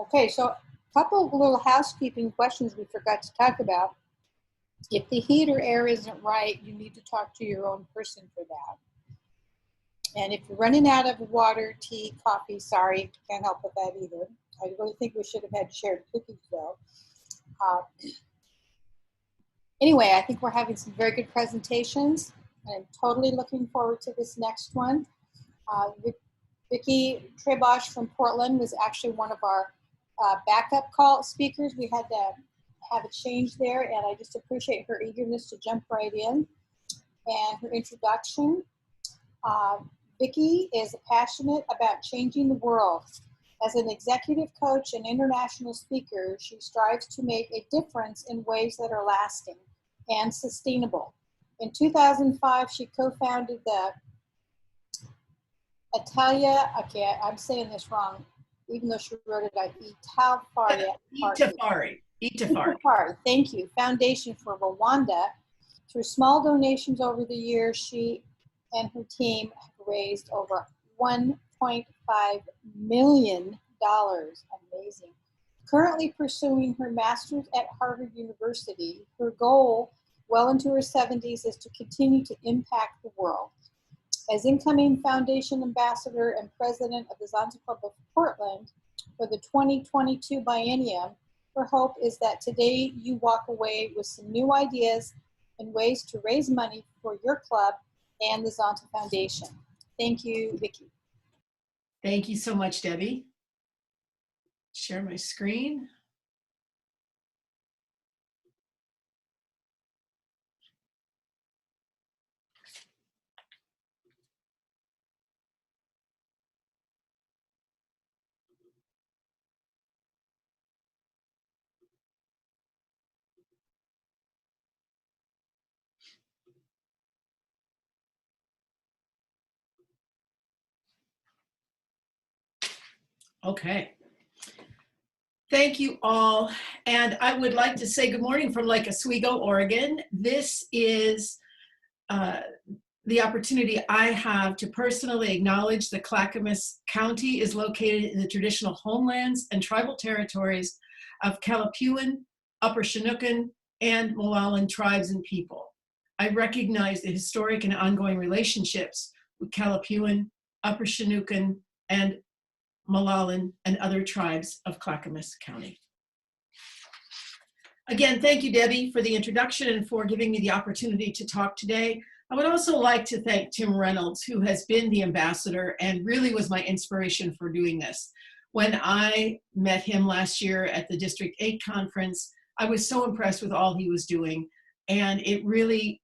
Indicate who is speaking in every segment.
Speaker 1: Okay, so a couple of little housekeeping questions we forgot to talk about. If the heat or air isn't right, you need to talk to your own person for that. And if you're running out of water, tea, coffee, sorry, can't help with that either. I really think we should have had shared cookies though. Anyway, I think we're having some very good presentations. I'm totally looking forward to this next one. Vicky Trabosh from Portland was actually one of our backup call speakers. We had to have a change there, and I just appreciate her eagerness to jump right in and her introduction. Vicky is passionate about changing the world. As an executive coach and international speaker, she strives to make a difference in ways that are lasting and sustainable. In 2005, she co-founded the okay, I'm saying this wrong, even though she wrote it out, Itafari, thank you, Foundation for Rwanda. Through small donations over the years, she and her team have raised over $1.5 million. Amazing. Currently pursuing her master's at Harvard University, her goal, well into her 70s, is to continue to impact the world. As incoming foundation ambassador and president of the Zonta Club of Portland for the 2022 biennium, her hope is that today you walk away with some new ideas and ways to raise money for your club and the Zonta Foundation. Thank you, Vicky.
Speaker 2: Thank you so much, Debbie. Share my screen. Okay. Thank you all. And I would like to say good morning from Lake Oswego, Oregon. This is the opportunity I have to personally acknowledge that Clackamas County is located in the traditional homelands and tribal territories of Kalapuan, Upper Chinook, and Molallin tribes and people. I recognize the historic and ongoing relationships with Kalapuan, Upper Chinook, and Molallin, and other tribes of Clackamas County. Again, thank you, Debbie, for the introduction and for giving me the opportunity to talk today. I would also like to thank Tim Reynolds, who has been the ambassador and really was my inspiration for doing this. When I met him last year at the District 8 conference, I was so impressed with all he was doing, and it really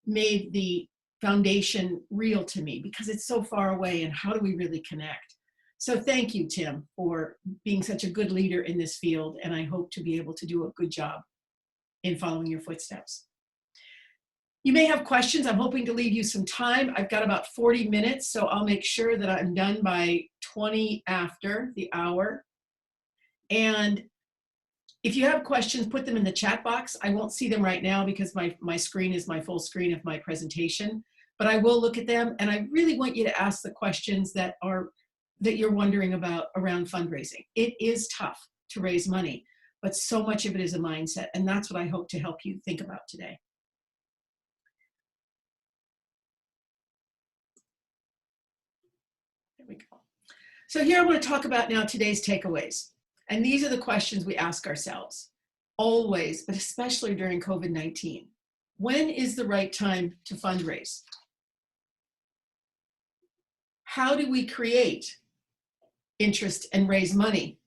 Speaker 2: made the foundation real to me because it's so far away, and how do we really connect? So thank you, Tim, for being such a good leader in this field, and I hope to be able to do a good job in following your footsteps. You may have questions. I'm hoping to leave you some time. I've got about 40 minutes, so I'll make sure that I'm done by 20 after the hour. And if you have questions, put them in the chat box. I won't see them right now because my screen is my full screen of my presentation, but I will look at them, and I really want you to ask the questions that you're wondering about around fundraising. It is tough to raise money, but so much of it is a mindset, and that's what I hope to help you think about today. There we go. So here I want to talk about now today's takeaways. And these are the questions we ask ourselves, always, but especially during COVID-19. When is the right time to fundraise? How do we create interest and raise money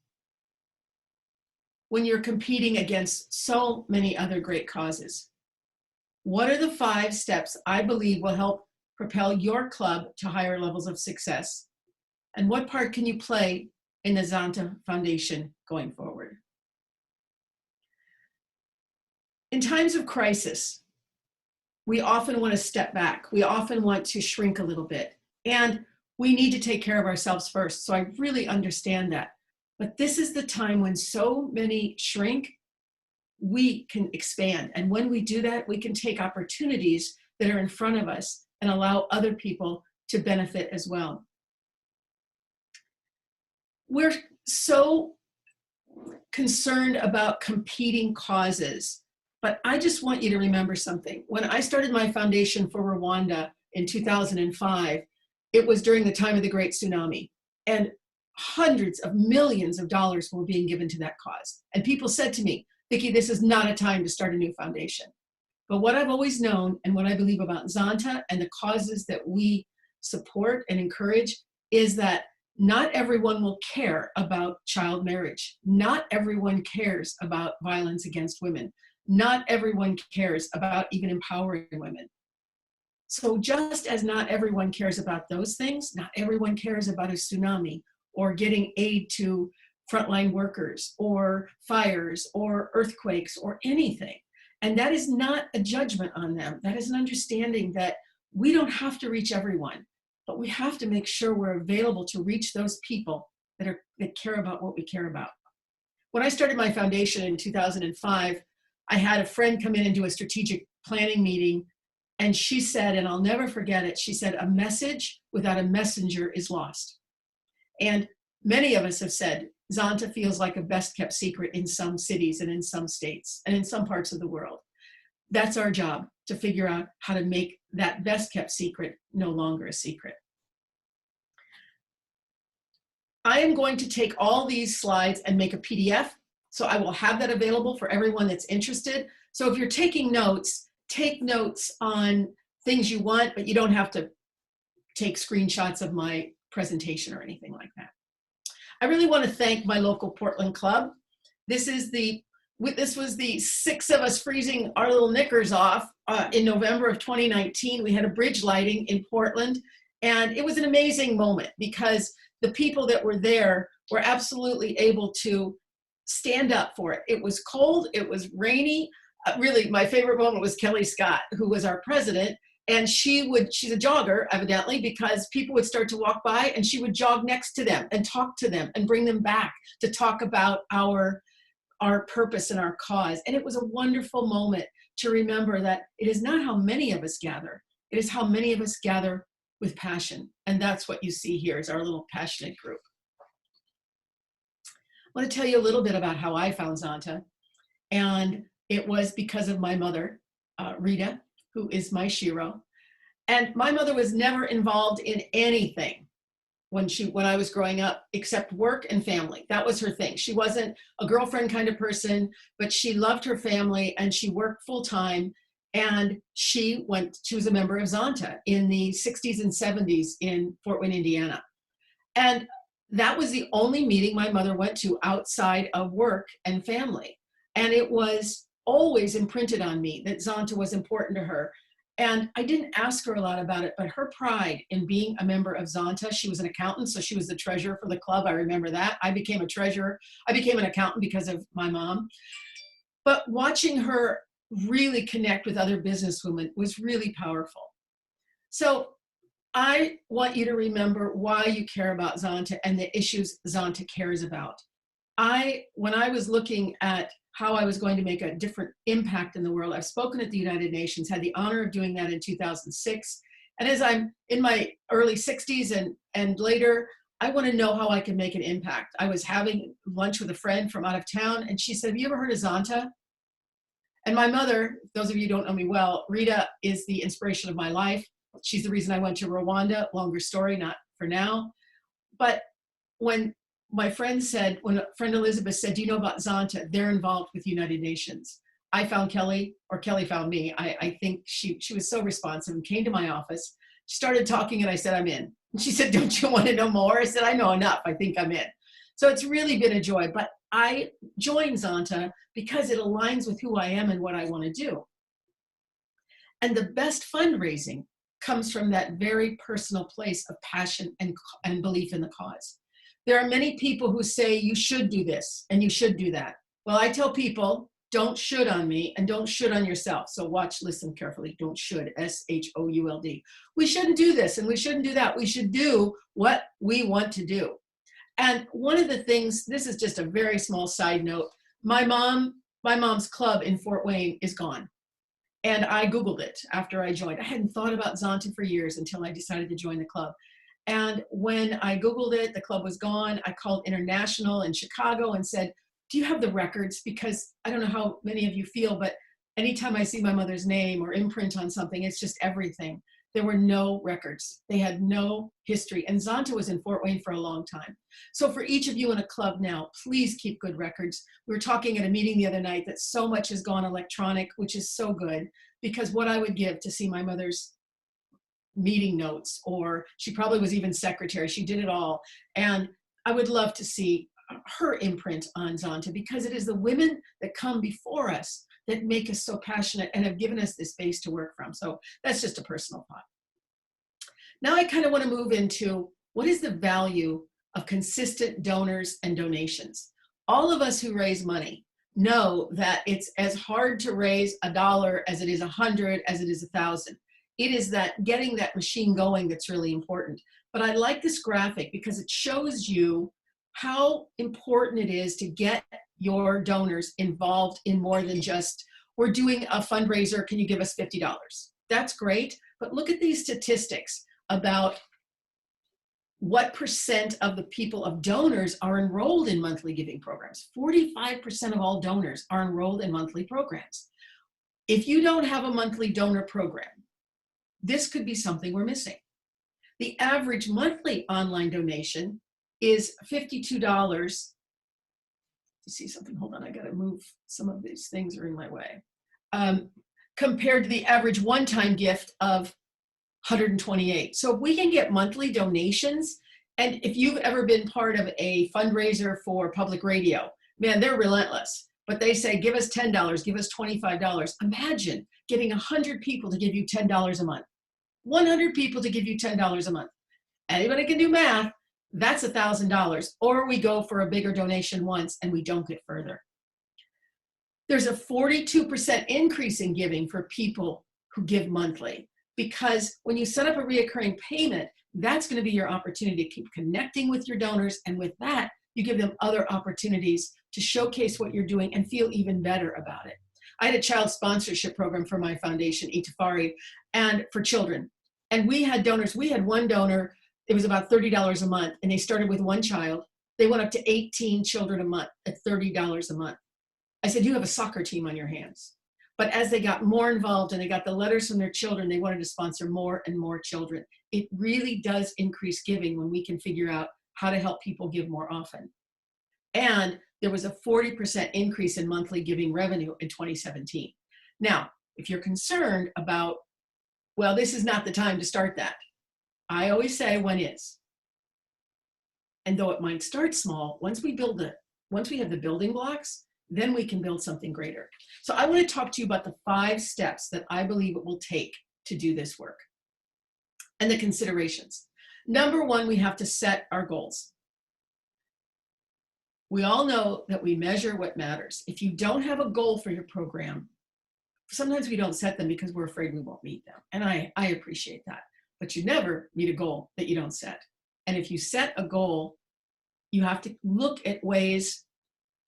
Speaker 2: when you're competing against so many other great causes? What are the 5 steps I believe will help propel your club to higher levels of success? And what part can you play in the Zonta Foundation going forward? In times of crisis, we often want to step back. We often want to shrink a little bit. And we need to take care of ourselves first. So I really understand that. But this is the time when so many shrink, we can expand. And when we do that, we can take opportunities that are in front of us and allow other people to benefit as well. We're so concerned about competing causes. But I just want you to remember something. When I started my foundation for Rwanda in 2005, it was during the time of the Great Tsunami. And hundreds of millions of dollars were being given to that cause. And people said to me, Vicki, this is not a time to start a new foundation. But what I've always known and what I believe about Zonta and the causes that we support and encourage is that not everyone will care about child marriage. Not everyone cares about violence against women. Not everyone cares about even empowering women. So just as not everyone cares about those things, not everyone cares about a tsunami or getting aid to frontline workers or fires or earthquakes or anything. And that is not a judgment on them. That is an understanding that we don't have to reach everyone, but we have to make sure we're available to reach those people that care about what we care about. When I started my foundation in 2005, I had a friend come in and do a strategic planning meeting. And she said, and I'll never forget it, she said, a message without a messenger is lost. And many of us have said, Zonta feels like a best kept secret in some cities and in some states and in some parts of the world. That's our job, to figure out how to make that best kept secret no longer a secret. I am going to take all these slides and make a PDF. So I will have that available for everyone that's interested. So if you're taking notes, take notes on things you want, but you don't have to take screenshots of my presentation or anything like that. I really want to thank my local Portland club. This was the 6 of us freezing our little knickers off in November of 2019. We had a bridge lighting in Portland, and it was an amazing moment because the people that were there were absolutely able to stand up for it. It was cold, it was rainy. Really, my favorite moment was Kelly Scott, who was our president, and she's a jogger, evidently, because people would start to walk by and she would jog next to them and talk to them and bring them back to talk about our purpose and our cause. And it was a wonderful moment to remember that it is not how many of us gather, it is how many of us gather with passion. And that's what you see here is our little passionate group. I want to tell you a little bit about how I found Zonta. And it was because of my mother, Rita, who is my shiro. And my mother was never involved in anything when I was growing up, except work and family. That was her thing. She wasn't a girlfriend kind of person, but she loved her family and she worked full time. And she was a member of Zonta in the 60s and 70s in Fort Wayne, Indiana. And that was the only meeting my mother went to outside of work and family. And it was always imprinted on me that Zonta was important to her. And I didn't ask her a lot about it, but her pride in being a member of Zonta, she was an accountant, so she was the treasurer for the club. I remember that. I became a treasurer. I became an accountant because of my mom. But watching her really connect with other businesswomen was really powerful. So I want you to remember why you care about Zonta and the issues Zonta cares about. When I was looking at how I was going to make a different impact in the world, I've spoken at the United Nations, had the honor of doing that in 2006. And as I'm in my early 60s and later, I want to know how I can make an impact. I was having lunch with a friend from out of town, and she said, have you ever heard of Zonta? And my mother, those of you who don't know me well, Rita is the inspiration of my life. She's the reason I went to Rwanda. Longer story, not for now. But when my friend when friend Elizabeth said, do you know about Zonta? They're involved with United Nations. I found Kelly, or Kelly found me. I think she was so responsive and came to my office. She started talking and I said, I'm in. And she said, don't you want to know more? I said, I know enough. I think I'm in. So it's really been a joy. But I joined Zonta because it aligns with who I am and what I want to do. And the best fundraising comes from that very personal place of passion and belief in the cause. There are many people who say you should do this and you should do that. Well, I tell people, don't should on me and don't should on yourself. So listen carefully. Don't should, S-H-O-U-L-D. We shouldn't do this and we shouldn't do that. We should do what we want to do. And one of the things, this is just a very small side note, my mom's club in Fort Wayne is gone. And I Googled it after I joined. I hadn't thought about Zonta for years until I decided to join the club. And when I Googled it, the club was gone. I called International in Chicago and said, do you have the records? Because I don't know how many of you feel, but anytime I see my mother's name or imprint on something, it's just everything. There were no records. They had no history. And Zonta was in Fort Wayne for a long time. So for each of you in a club now, please keep good records. We were talking at a meeting the other night that so much has gone electronic, which is so good, because what I would give to see my mother's meeting notes, or she probably was even secretary, she did it all. And I would love to see her imprint on Zonta, because it is the women that come before us that make us so passionate and have given us this base to work from. So that's just a personal thought. Now I kind of want to move into what is the value of consistent donors and donations. All of us who raise money know that it's as hard to raise $1 as it is 100, as it is 1,000. It is that getting that machine going that's really important. But I like this graphic because it shows you how important it is to get your donors involved in more than just, we're doing a fundraiser, can you give us $50? That's great, but look at these statistics about what percent of the people of donors are enrolled in monthly giving programs. 45% of all donors are enrolled in monthly programs. If you don't have a monthly donor program, this could be something we're missing. The average monthly online donation is $52. You see something, hold on, I gotta move, some of these things are in my way. Compared to the average one-time gift of 128. So if we can get monthly donations, and if you've ever been part of a fundraiser for public radio, man, they're relentless. But they say, give us $10, give us $25. Imagine getting 100 people to give you $10 a month. 100 people to give you $10 a month. Anybody can do math. That's $1,000. Or we go for a bigger donation once and we don't get further. There's a 42% increase in giving for people who give monthly, because when you set up a reoccurring payment, that's going to be your opportunity to keep connecting with your donors. And with that, you give them other opportunities to showcase what you're doing and feel even better about it. I had a child sponsorship program for my foundation, Itafari, and for children. And we had donors. We had one donor, it was about $30 a month, and they started with one child. They went up to 18 children a month at $30 a month. I said, you have a soccer team on your hands. But as they got more involved and they got the letters from their children, they wanted to sponsor more and more children. It really does increase giving when we can figure out how to help people give more often. And there was a 40% increase in monthly giving revenue in 2017. Now, if you're concerned about, well, this is not the time to start that, I always say, when is? And though it might start small, once we have the building blocks, then we can build something greater. So I want to talk to you about the 5 steps that I believe it will take to do this work and the considerations. Number 1, we have to set our goals. We all know that we measure what matters. If you don't have a goal for your program, sometimes we don't set them because we're afraid we won't meet them. And I appreciate that. But you never meet a goal that you don't set. And if you set a goal, you have to look at ways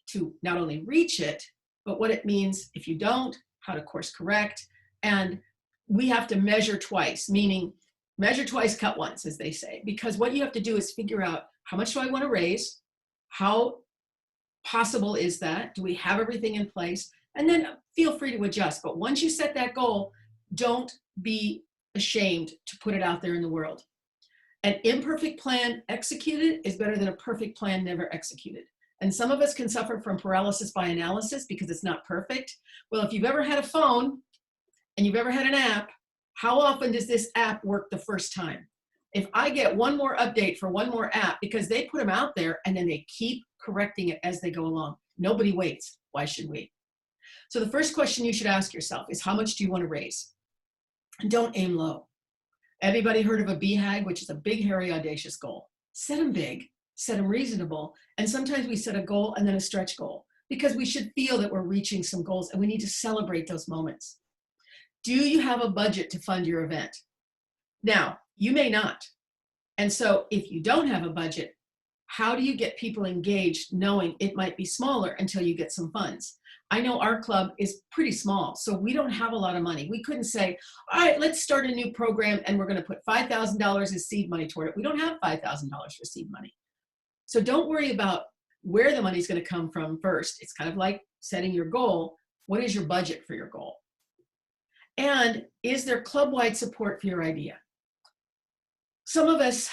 Speaker 2: to not only reach it, but what it means if you don't, how to course correct. And we have to measure twice, meaning measure twice, cut once, as they say, because what you have to do is figure out, how much do I want to raise? How possible is that? Do we have everything in place? And then feel free to adjust. But once you set that goal, don't be ashamed to put it out there in the world. An imperfect plan executed is better than a perfect plan never executed. And some of us can suffer from paralysis by analysis because it's not perfect. Well, if you've ever had a phone and you've ever had an app, how often does this app work the first time? If I get one more update for one more app, because they put them out there and then they keep correcting it as they go along. Nobody waits. Why should we? So the first question you should ask yourself is, how much do you want to raise? And don't aim low. Everybody heard of a BHAG, which is a big, hairy, audacious goal. Set them big, set them reasonable. And sometimes we set a goal and then a stretch goal because we should feel that we're reaching some goals and we need to celebrate those moments. Do you have a budget to fund your event? Now, you may not. And so if you don't have a budget, how do you get people engaged knowing it might be smaller until you get some funds? I know our club is pretty small, so we don't have a lot of money. We couldn't say, all right, let's start a new program and we're going to put $5,000 as seed money toward it. We don't have $5,000 for seed money. So don't worry about where the money's going to come from first. It's kind of like setting your goal. What is your budget for your goal? And is there club-wide support for your idea? Some of us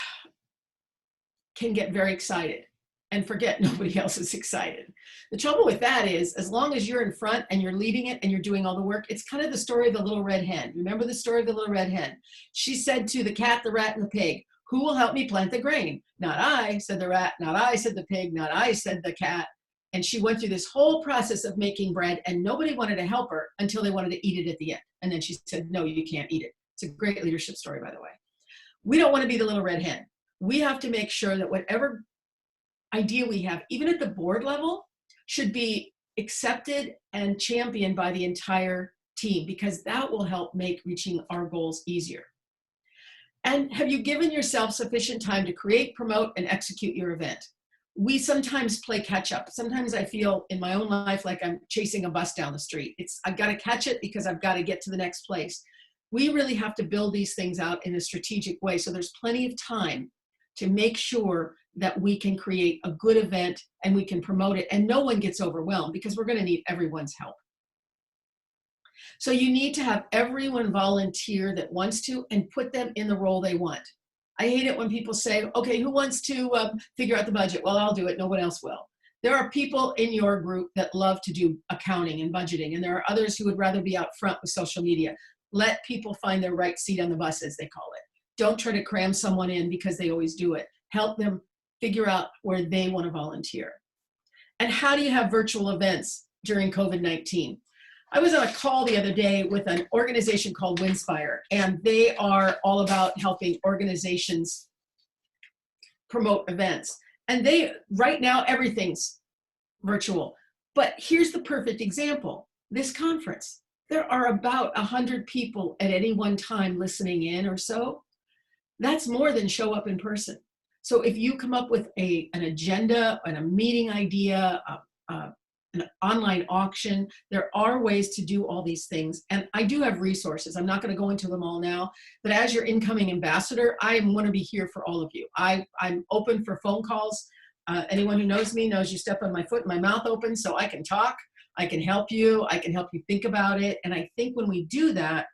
Speaker 2: can get very excited and forget nobody else is excited. The trouble with that is, as long as you're in front and you're leading it and you're doing all the work, it's kind of the story of the little red hen. Remember the story of the little red hen? She said to the cat, the rat, and the pig, "Who will help me plant the grain?" "Not I," said the rat. "Not I," said the pig. "Not I," said the cat. And she went through this whole process of making bread, and nobody wanted to help her until they wanted to eat it at the end. And then she said, "No, you can't eat it." It's a great leadership story, by the way. We don't want to be the little red hen. We have to make sure that whatever idea we have, even at the board level, should be accepted and championed by the entire team, because that will help make reaching our goals easier. And have you given yourself sufficient time to create, promote, and execute your event? We sometimes play catch up. Sometimes I feel in my own life like I'm chasing a bus down the street. I've got to catch it because I've got to get to the next place. We really have to build these things out in a strategic way, so there's plenty of time to make sure that we can create a good event and we can promote it, and no one gets overwhelmed, because we're going to need everyone's help. So you need to have everyone volunteer that wants to, and put them in the role they want. I hate it when people say, "Okay, who wants to figure out the budget?" "Well, I'll do it. No one else will." There are people in your group that love to do accounting and budgeting, and there are others who would rather be out front with social media. Let people find their right seat on the bus, as they call it. Don't try to cram someone in because they always do it. Help them figure out where they want to volunteer. And how do you have virtual events during COVID-19? I was on a call the other day with an organization called Winspire, and they are all about helping organizations promote events. And right now, everything's virtual. But here's the perfect example. This conference. There are about 100 people at any one time listening in or so. That's more than show up in person. So if you come up with an agenda and a meeting idea, an online auction, there are ways to do all these things. And I do have resources. I'm not going to go into them all now, but as your incoming ambassador, I want to be here for all of you. I'm open for phone calls. Anyone who knows me knows you step on my foot and my mouth open, so I can talk. I can help you. I can help you think about it. And I think when we do that,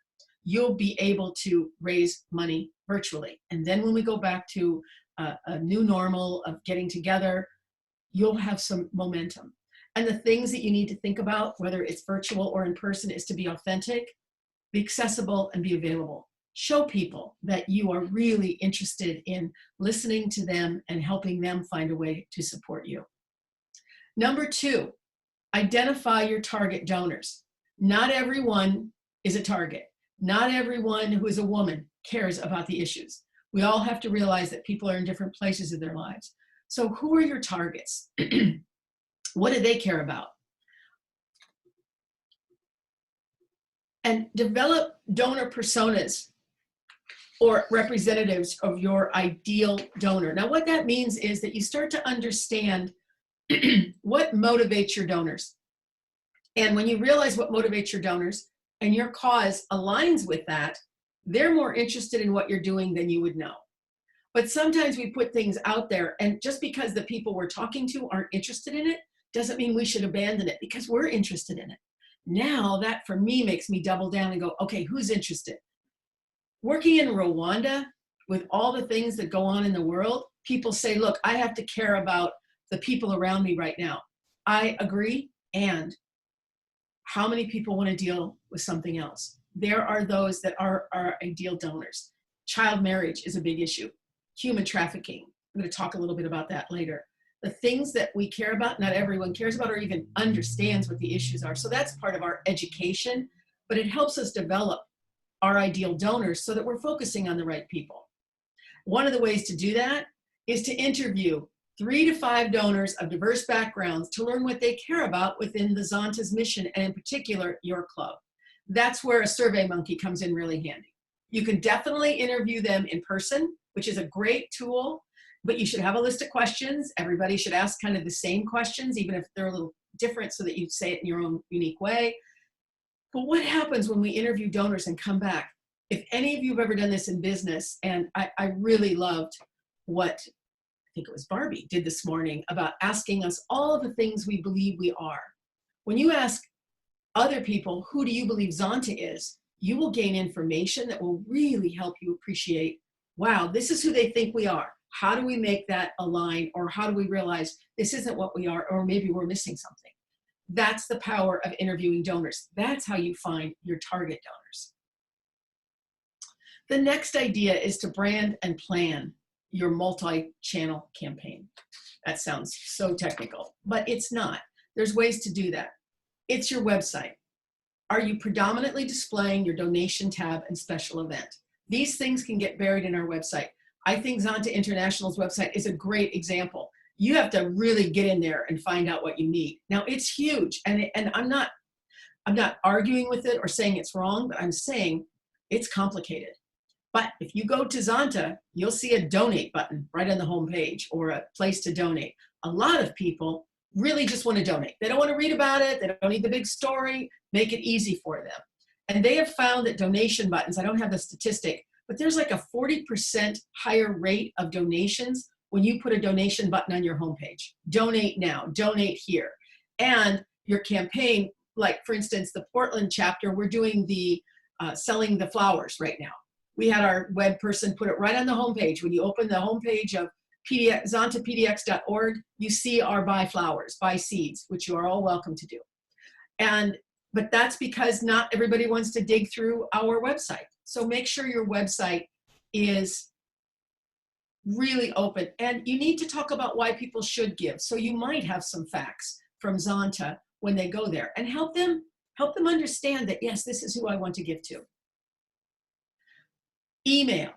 Speaker 2: you'll be able to raise money virtually. And then when we go back to a new normal of getting together, you'll have some momentum. And the things that you need to think about, whether it's virtual or in person, is to be authentic, be accessible, and be available. Show people that you are really interested in listening to them and helping them find a way to support you. Number 2, identify your target donors. Not everyone is a target. Not everyone who is a woman cares about the issues. We all have to realize that people are in different places in their lives. So who are your targets? What do they care about? And develop donor personas or representatives of your ideal donor. Now, what that means is that you start to understand what motivates your donors. And when you realize what motivates your donors and your cause aligns with that, they're more interested in what you're doing than you would know. But sometimes we put things out there, and just because the people we're talking to aren't interested in it, doesn't mean we should abandon it because we're interested in it. Now that for me makes me double down and go, okay, who's interested? Working in Rwanda with all the things that go on in the world, people say, look, I have to care about the people around me right now. I agree. And how many people want to deal with something else? There are those that are our ideal donors. Child marriage is a big issue. Human trafficking. I'm going to talk a little bit about that later. The things that we care about, not everyone cares about or even understands what the issues are. So that's part of our education, but it helps us develop our ideal donors so that we're focusing on the right people. One of the ways to do that is to interview 3 to 5 donors of diverse backgrounds to learn what they care about within the Zonta's mission, and in particular, your club. That's where a Survey Monkey comes in really handy. You can definitely interview them in person, which is a great tool, but you should have a list of questions. Everybody should ask kind of the same questions, even if they're a little different, so that you say it in your own unique way. But what happens when we interview donors and come back? If any of you have ever done this in business, and I really loved what think it was Barbie, did this morning about asking us all the things we believe we are. When you ask other people, who do you believe Zonta is, you will gain information that will really help you appreciate, wow, this is who they think we are. How do we make that align? Or how do we realize this isn't what we are, or maybe we're missing something? That's the power of interviewing donors. That's how you find your target donors. The next idea is to brand and plan your multi-channel campaign. That sounds so technical, but it's not. There's ways to do that. It's your website. Are you predominantly displaying your donation tab and special event? These things can get buried in our website. I think Zonta International's website is a great example. You have to really get in there and find out what you need. Now it's huge, and I'm not arguing with it or saying it's wrong, but I'm saying it's complicated. But if you go to Zonta, you'll see a donate button right on the home page, or a place to donate. A lot of people really just want to donate. They don't want to read about it. They don't need the big story. Make it easy for them. And they have found that donation buttons, I don't have the statistic, but there's like a 40% higher rate of donations when you put a donation button on your homepage. Donate now, donate here. And your campaign, like for instance, the Portland chapter, we're doing the selling the flowers right now. We had our web person put it right on the homepage. When you open the homepage of zontapdx.org, you see our buy flowers, buy seeds, which you are all welcome to do. But that's because not everybody wants to dig through our website. So make sure your website is really open. And you need to talk about why people should give. So you might have some facts from Zonta when they go there, and help them understand that, yes, this is who I want to give to. Email.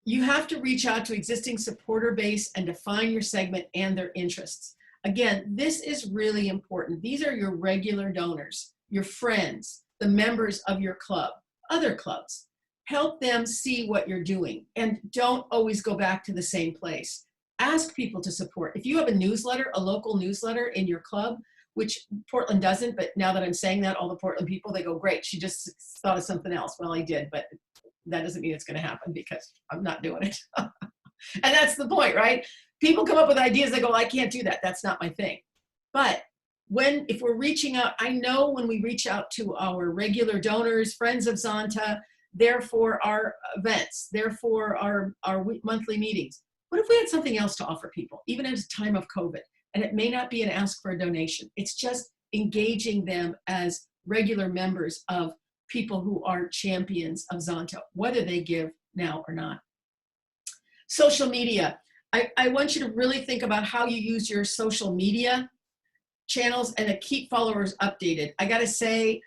Speaker 2: You have to reach out to existing supporter base and define your segment and their interests. Again, this is really important. These are your regular donors, your friends, the members of your club, other clubs. Help them see what you're doing, and don't always go back to the same place. Ask people to support. If you have a newsletter, a local newsletter in your club, which Portland doesn't, but now that I'm saying that, all the Portland people, they go, great, she just thought of something else. Well, I did, but that doesn't mean it's going to happen because I'm not doing it. And that's the point, right? People come up with ideas, they go, I can't do that. That's not my thing. But if we're reaching out, I know when we reach out to our regular donors, friends of Zonta, therefore our events, therefore our monthly meetings. What if we had something else to offer people, even at a time of COVID? And it may not be an ask for a donation. It's just engaging them as regular members of people who are champions of Zonta, whether they give now or not. Social media. I want you to really think about how you use your social media channels and to keep followers updated. I gotta say,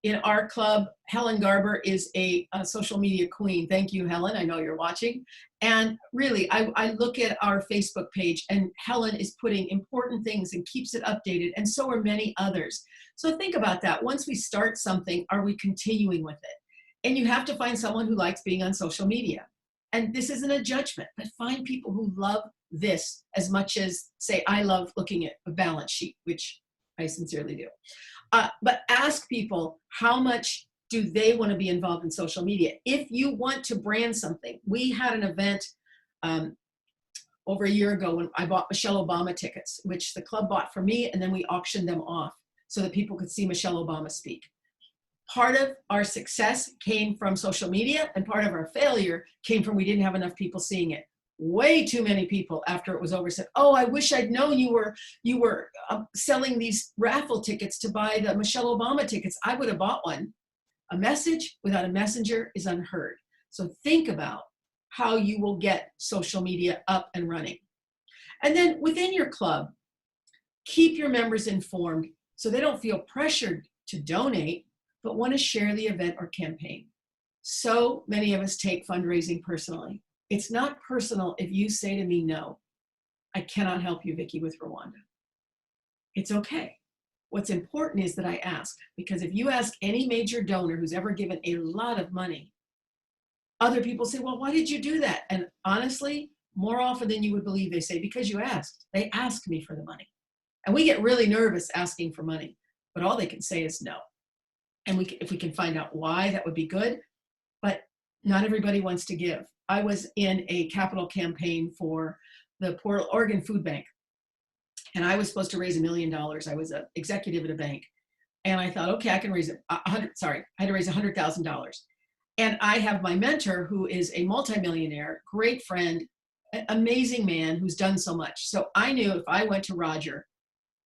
Speaker 2: in our club, Helen Garber is a social media queen. Thank you, Helen. I know you're watching. And really, I look at our Facebook page, and Helen is putting important things and keeps it updated, and so are many others. So think about that. Once we start something, are we continuing with it? And you have to find someone who likes being on social media. And this isn't a judgment, but find people who love this as much as, say, I love looking at a balance sheet, which I sincerely do. But ask people, how much do they want to be involved in social media? If you want to brand something, we had an event over a year ago when I bought Michelle Obama tickets, which the club bought for me, and then we auctioned them off so that people could see Michelle Obama speak. Part of our success came from social media, and part of our failure came from we didn't have enough people seeing it. Way too many people after it was over said, oh, I wish I'd known you were selling these raffle tickets to buy the Michelle Obama tickets. I would have bought one. A message without a messenger is unheard. So think about how you will get social media up and running. And then within your club, keep your members informed so they don't feel pressured to donate, but want to share the event or campaign. So many of us take fundraising personally. It's not personal if you say to me, no, I cannot help you, Vicky, with Rwanda. It's okay. What's important is that I ask, because if you ask any major donor who's ever given a lot of money, other people say, well, why did you do that? And honestly, more often than you would believe, they say, because you asked. They asked me for the money. And we get really nervous asking for money, but all they can say is no. And if we can find out why, that would be good. But not everybody wants to give. I was in a capital campaign for the Oregon Food Bank. And I was supposed to raise $1 million. I was an executive at a bank. And I thought, okay, I can raise I had to raise $100,000. And I have my mentor, who is a multimillionaire, great friend, amazing man who's done so much. So I knew if I went to Roger,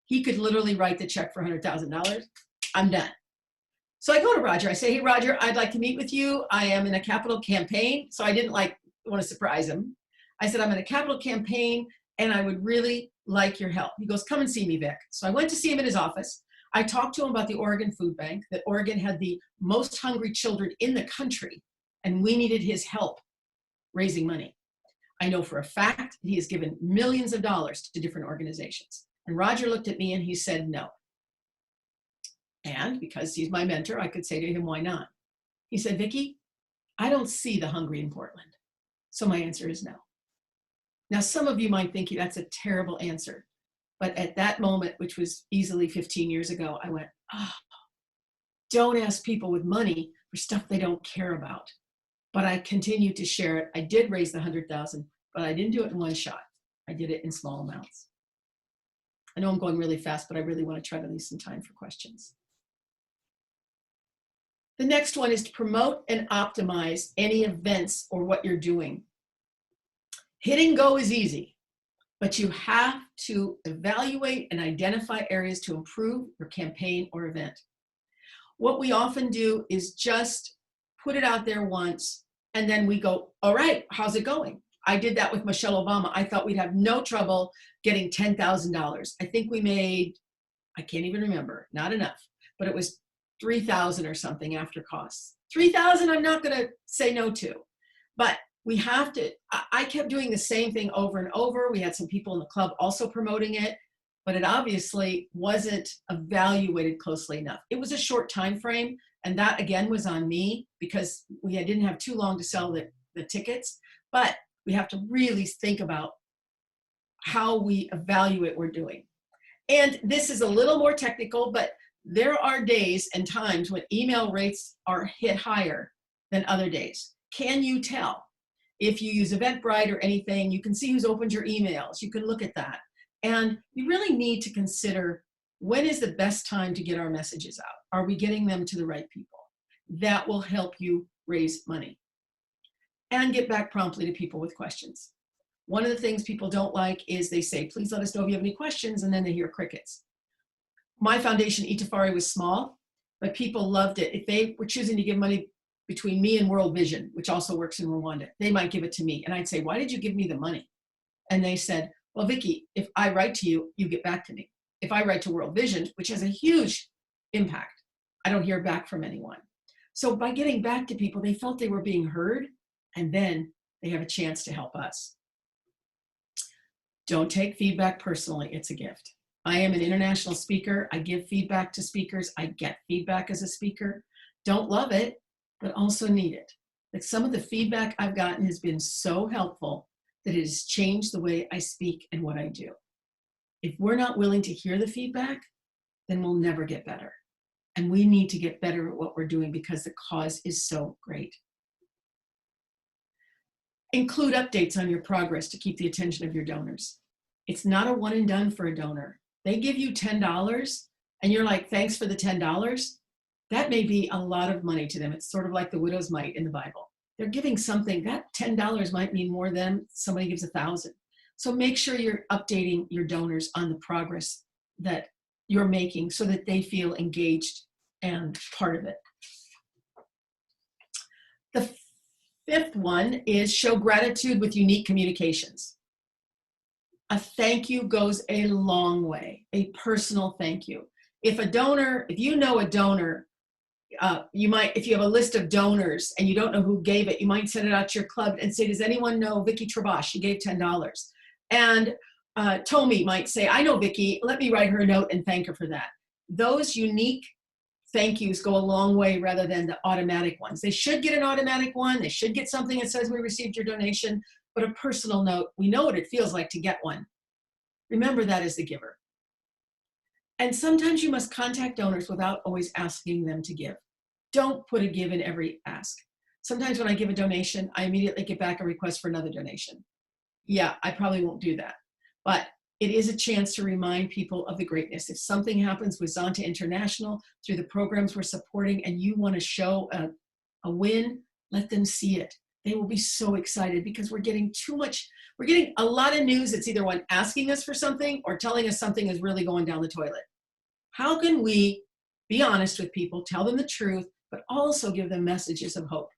Speaker 2: he could literally write the check for $100,000. I'm done. So I go to Roger. I say, hey, Roger, I'd like to meet with you. I am in a capital campaign. So I didn't want to surprise him. I said, I'm in a capital campaign and I would really like your help. He goes, come and see me, Vic. So I went to see him in his office. I talked to him about the Oregon Food Bank, that Oregon had the most hungry children in the country, and we needed his help raising money. I know for a fact he has given millions of dollars to different organizations. And Roger looked at me and he said, no. And because he's my mentor, I could say to him, why not? He said, Vicky, I don't see the hungry in Portland. So my answer is no. Now, some of you might think that's a terrible answer. But at that moment, which was easily 15 years ago, I went, oh, don't ask people with money for stuff they don't care about. But I continued to share it. I did raise the $100,000, but I didn't do it in one shot. I did it in small amounts. I know I'm going really fast, but I really want to try to leave some time for questions. The next one is to promote and optimize any events or what you're doing. Hitting go is easy, but you have to evaluate and identify areas to improve your campaign or event. What we often do is just put it out there once, and then we go, all right, how's it going? I did that with Michelle Obama. I thought we'd have no trouble getting $10,000. I think we made, I can't even remember, not enough, but it was $3,000 or something after costs. $3,000 I'm not going to say no to, but we have to, I kept doing the same thing over and over. We had some people in the club also promoting it, but it obviously wasn't evaluated closely enough. It was a short time frame, and that again was on me because we didn't have too long to sell the tickets, but we have to really think about how we evaluate what we're doing. And this is a little more technical, but there are days and times when email rates are hit higher than other days. Can you tell? If you use Eventbrite or anything, you can see who's opened your emails. You can look at that. And you really need to consider, when is the best time to get our messages out? Are we getting them to the right people? That will help you raise money. And get back promptly to people with questions. One of the things people don't like is they say, please let us know if you have any questions, and then they hear crickets. My foundation, Itafari, was small, but people loved it. If they were choosing to give money between me and World Vision, which also works in Rwanda, they might give it to me. And I'd say, why did you give me the money? And they said, well, Vicky, if I write to you, you get back to me. If I write to World Vision, which has a huge impact, I don't hear back from anyone. So by getting back to people, they felt they were being heard, and then they have a chance to help us. Don't take feedback personally. It's a gift. I am an international speaker. I give feedback to speakers. I get feedback as a speaker. Don't love it, but also need it. But some of the feedback I've gotten has been so helpful that it has changed the way I speak and what I do. If we're not willing to hear the feedback, then we'll never get better. And we need to get better at what we're doing because the cause is so great. Include updates on your progress to keep the attention of your donors. It's not a one and done for a donor. They give you $10 and you're like, thanks for the $10. That may be a lot of money to them. It's sort of like the widow's mite in the Bible. They're giving something, that $10 might mean more than somebody gives 1,000. So make sure you're updating your donors on the progress that you're making so that they feel engaged and part of it. The fifth one is show gratitude with unique communications. A thank you goes a long way, a personal thank you. If you know a donor, you might, if you have a list of donors and you don't know who gave it, you might send it out to your club and say, does anyone know Vicky Trabosh? She gave $10. And Tommy might say, I know Vicky, let me write her a note and thank her for that. Those unique thank yous go a long way rather than the automatic ones. They should get an automatic one. They should get something that says we received your donation, but a personal note, we know what it feels like to get one. Remember that as the giver. And sometimes you must contact donors without always asking them to give. Don't put a give in every ask. Sometimes when I give a donation, I immediately get back a request for another donation. yeah, I probably won't do that. But it is a chance to remind people of the greatness. If something happens with Zonta International through the programs we're supporting and you want to show a win, let them see it. They will be so excited because we're getting we're getting a lot of news. It's either one asking us for something or telling us something is really going down the toilet. How can we be honest with people, tell them the truth, but also give them messages of hope?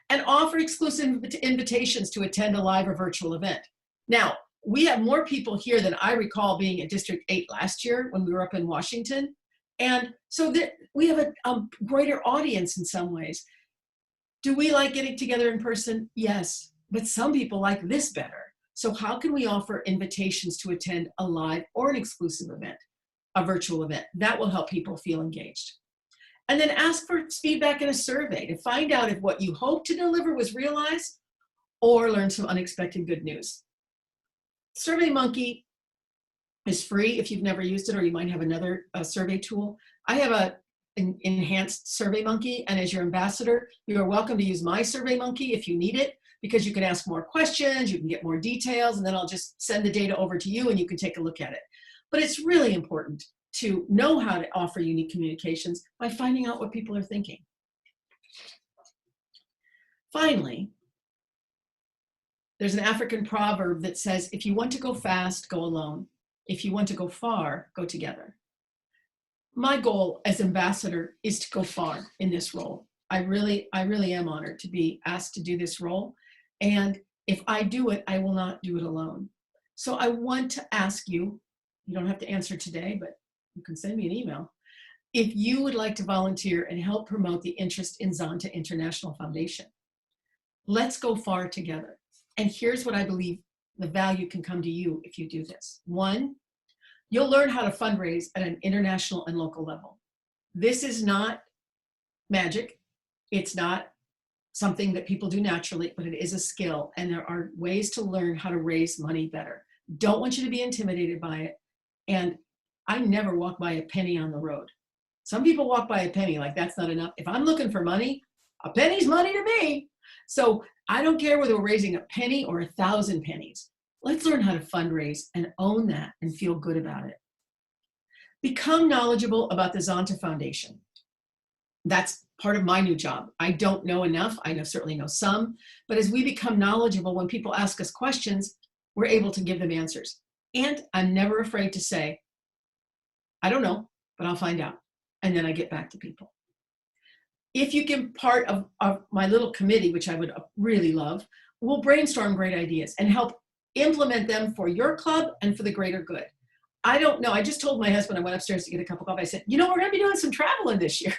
Speaker 2: And offer exclusive invitations to attend a live or virtual event. Now, we have more people here than I recall being at District 8 last year when we were up in Washington. And so we have a greater audience in some ways. Do we like getting together in person? Yes, but some people like this better. So how can we offer invitations to attend a live or an exclusive event, a virtual event? That will help people feel engaged. And then ask for feedback in a survey to find out if what you hoped to deliver was realized or learn some unexpected good news. SurveyMonkey is free if you've never used it, or you might have another survey tool. I have an enhanced SurveyMonkey, and as your ambassador, you are welcome to use my SurveyMonkey if you need it, because you can ask more questions, you can get more details, and then I'll just send the data over to you and you can take a look at it. But it's really important to know how to offer unique communications by finding out what people are thinking. Finally, there's an African proverb that says, if you want to go fast, go alone. If you want to go far, go together. My goal as ambassador is to go far in this role. I really am honored to be asked to do this role. And if I do it, I will not do it alone. So I want to ask you, you don't have to answer today, but you can send me an email, if you would like to volunteer and help promote the interest in Zonta International Foundation. Let's go far together. And here's what I believe the value can come to you if you do this. One, you'll learn how to fundraise at an international and local level. This is not magic. It's not something that people do naturally, but it is a skill. And there are ways to learn how to raise money better. Don't want you to be intimidated by it. And I never walk by a penny on the road. Some people walk by a penny like that's not enough. If I'm looking for money, a penny's money to me. So I don't care whether we're raising a penny or 1,000 pennies. Let's learn how to fundraise and own that and feel good about it. Become knowledgeable about the Zonta Foundation. That's part of my new job. I don't know enough. I certainly know some, but as we become knowledgeable, when people ask us questions, we're able to give them answers. And I'm never afraid to say, I don't know, but I'll find out. And then I get back to people. If you get part of my little committee, which I would really love, we'll brainstorm great ideas and help implement them for your club and for the greater good. I don't know. I just told my husband, I went upstairs to get a cup of coffee. I said, we're going to be doing some traveling this year.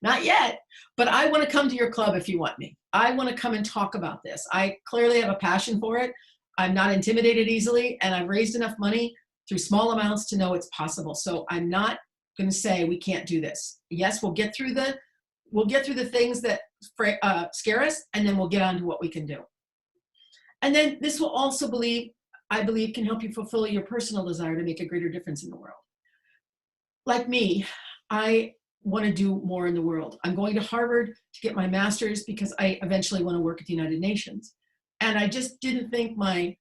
Speaker 2: Not yet, but I want to come to your club if you want me. I want to come and talk about this. I clearly have a passion for it. I'm not intimidated easily, and I've raised enough money through small amounts to know it's possible. So I'm not going to say we can't do this. Yes, we'll get through the things that scare us, and then we'll get on to what we can do. And then this will also I believe can help you fulfill your personal desire to make a greater difference in the world. Like me, I want to do more in the world. I'm going to Harvard to get my master's because I eventually want to work at the United Nations. And I just didn't think my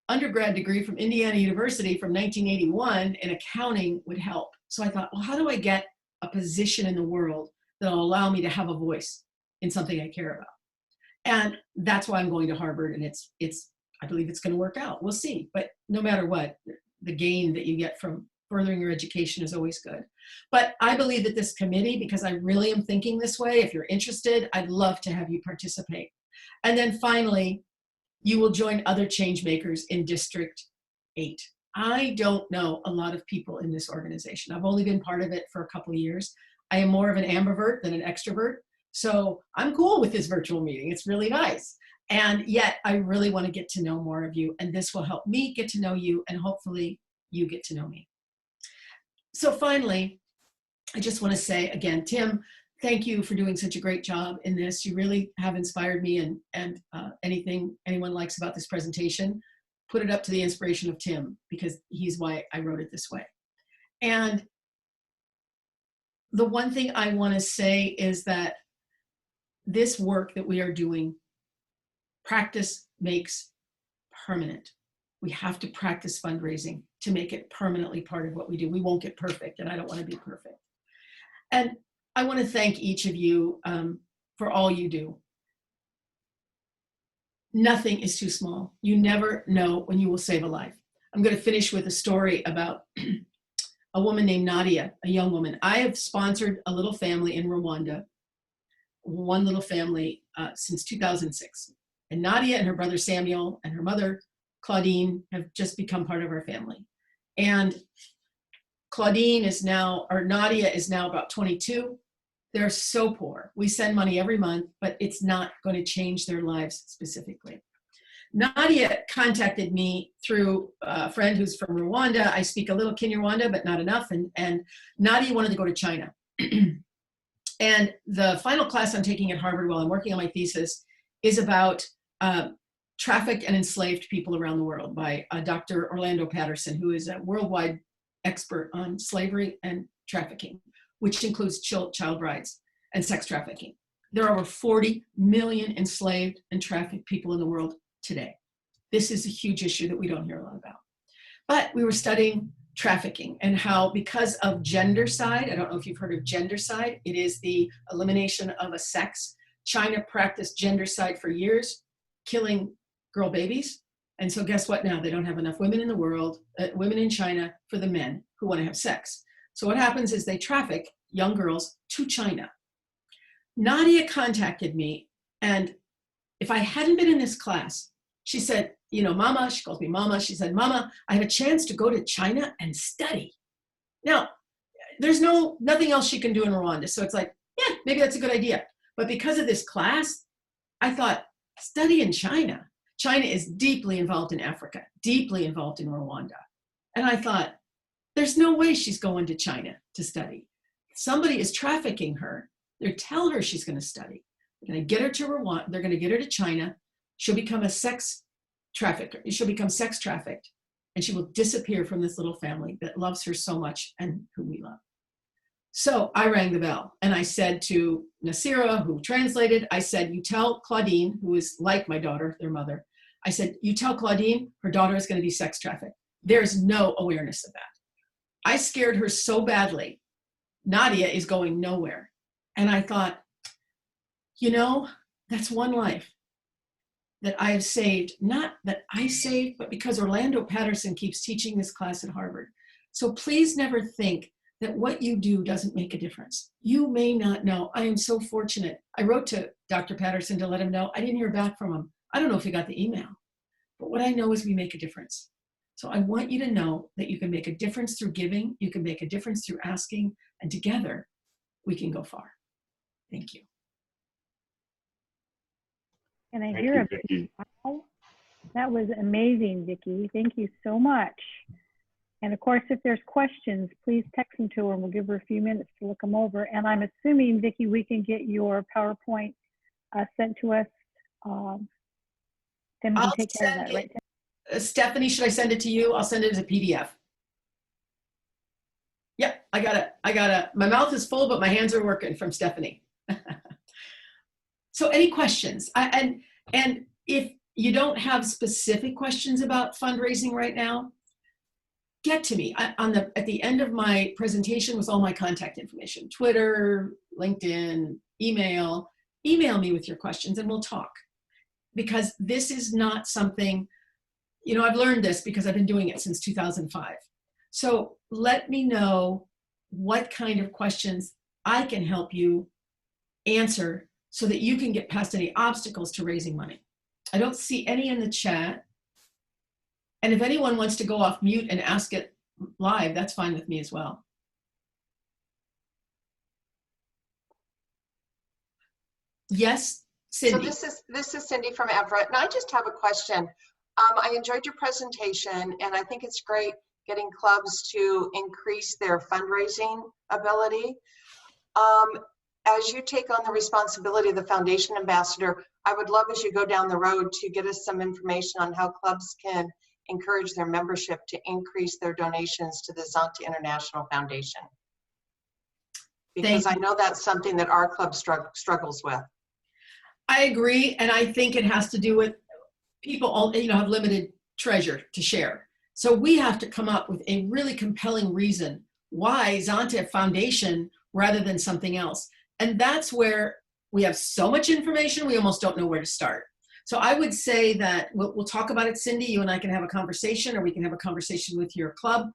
Speaker 2: undergrad degree from Indiana University from 1981 in accounting would help. So I thought, well, how do I get a position in the world that'll allow me to have a voice in something I care about? And that's why I'm going to Harvard, and I believe it's going to work out. We'll see. But no matter what, the gain that you get from furthering your education is always good. But I believe that this committee, because I really am thinking this way, if you're interested, I'd love to have you participate. And then finally, you will join other change makers in District 8. I don't know a lot of people in this organization. I've only been part of it for a couple of years. I am more of an ambivert than an extrovert. So I'm cool with this virtual meeting. It's really nice. And yet I really want to get to know more of you. And this will help me get to know you, and hopefully you get to know me. So finally, I just want to say again, Tim, thank you for doing such a great job in this. You really have inspired me, and anything anyone likes about this presentation, put it up to the inspiration of Tim, because he's why I wrote it this way. And the one thing I want to say is that this work that we are doing Practice makes permanent. We have to practice fundraising to make it permanently part of what we do. We won't get perfect, and I don't want to be perfect. And I want to thank each of you for all you do. Nothing is too small. You never know when you will save a life. I'm going to finish with a story about a woman named Nadia, a young woman. I have sponsored a little family in Rwanda, one little family since 2006. And Nadia and her brother Samuel and her mother Claudine have just become part of our family. And Nadia is now about 22. They're so poor. We send money every month, but it's not going to change their lives specifically. Nadia contacted me through a friend who's from Rwanda. I speak a little Kinyarwanda, but not enough. And Nadia wanted to go to China. And the final class I'm taking at Harvard while I'm working on my thesis is about trafficked and enslaved people around the world by Dr. Orlando Patterson, who is a worldwide expert on slavery and trafficking, which includes child brides and sex trafficking. There are over 40 million enslaved and trafficked people in the world today. This is a huge issue that we don't hear a lot about. But we were studying trafficking and how, because of gendercide, I don't know if you've heard of gendercide, it is the elimination of a sex. China practiced gendercide for years, killing girl babies. And so guess what now? They don't have enough women in the world, women in China for the men who want to have sex. So what happens is they traffic young girls to China. Nadia contacted me, and if I hadn't been in this class, she said, you know, Mama, she calls me Mama, she said, Mama, I have a chance to go to China and study. Now, there's nothing else she can do in Rwanda. So it's like, yeah, maybe that's a good idea. But because of this class, I thought, study in China. China is deeply involved in Africa, deeply involved in Rwanda. And I thought, there's no way she's going to China to study. Somebody is trafficking her. They tell her she's going to study. They're going to get her to Rwanda. They're going to get her to China. She'll become a sex trafficker. She'll become sex trafficked, and she will disappear from this little family that loves her so much and who we love. So I rang the bell, and I said to Nasira, who translated, I said, you tell Claudine, who is like my daughter, their mother, I said, you tell Claudine her daughter is going to be sex trafficked. There's no awareness of that. I scared her so badly. Nadia is going nowhere. And I thought, you know, that's one life that I have saved, not that I saved, but because Orlando Patterson keeps teaching this class at Harvard. So please never think that what you do doesn't make a difference. You may not know. I am so fortunate. I wrote to Dr. Patterson to let him know. I didn't hear back from him. I don't know if he got the email, but what I know is we make a difference. So I want you to know that you can make a difference through giving, you can make a difference through asking, and together we can go far. Thank you.
Speaker 3: And I hear a big wow. That was amazing, Vicki. Thank you so much. And of course, if there's questions, please text them to her and we'll give her a few minutes to look them over. And I'm assuming, Vicki, we can get your PowerPoint sent to us. Then we can take care of that, right?
Speaker 2: Stephanie, should I send it to you? I'll send it as a PDF. Yep, I got it. My mouth is full, but my hands are working from Stephanie. So any questions? And if you don't have specific questions about fundraising right now, get to me. At the end of my presentation was all my contact information, Twitter, LinkedIn, email me with your questions and we'll talk. Because this is not something, you know, I've learned this because I've been doing it since 2005. So let me know what kind of questions I can help you answer so that you can get past any obstacles to raising money. I don't see any in the chat. And if anyone wants to go off mute and ask it live, that's fine with me as well. Yes, Cindy.
Speaker 4: So this is Cindy from Everett, and I just have a question. I enjoyed your presentation, and I think it's great getting clubs to increase their fundraising ability. As you take on the responsibility of the foundation ambassador, I would love, as you go down the road, to get us some information on how clubs can encourage their membership to increase their donations to the Zonta International Foundation. Because I know that's something that our club struggles with.
Speaker 2: I agree, and I think it has to do with people all, have limited treasure to share. So we have to come up with a really compelling reason why Zonta Foundation rather than something else. And that's where we have so much information, we almost don't know where to start. So I would say that we'll talk about it, Cindy. You and I can have a conversation, or we can have a conversation with your club.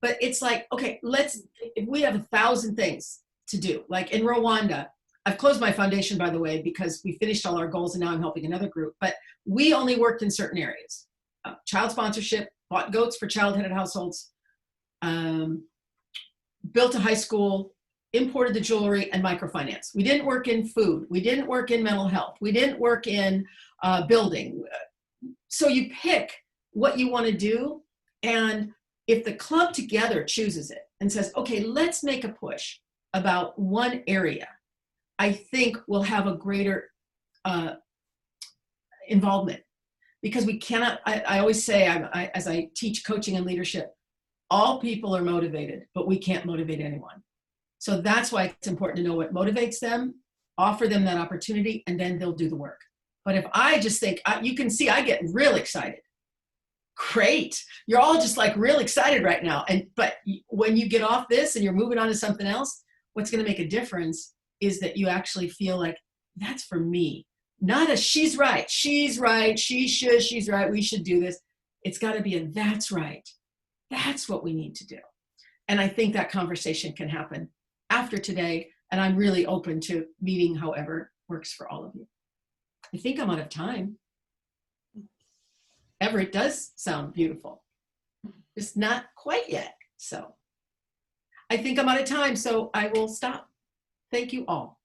Speaker 2: But it's like, okay, if we have 1,000 things to do, like in Rwanda, I've closed my foundation, by the way, because we finished all our goals and now I'm helping another group. But we only worked in certain areas. Child sponsorship, bought goats for child-headed households, built a high school, imported the jewelry, and microfinance. We didn't work in food. We didn't work in mental health. We didn't work in building. So you pick what you want to do. And if the club together chooses it and says, okay, let's make a push about one area, I think we'll have a greater involvement. Because we cannot, I always say, as I teach coaching and leadership, all people are motivated, but we can't motivate anyone. So that's why it's important to know what motivates them, offer them that opportunity, and then they'll do the work. But if I just think, you can see I get real excited. Great. You're all just like real excited right now. But when you get off this and you're moving on to something else, what's going to make a difference is that you actually feel like that's for me. Not a she's right, she should, she's right, we should do this. It's got to be a that's right. That's what we need to do. And I think that conversation can happen after today. And I'm really open to meeting however works for all of you. I think I'm out of time. Everett does sound beautiful. Just not quite yet. So I think I'm out of time, so I will stop. Thank you all.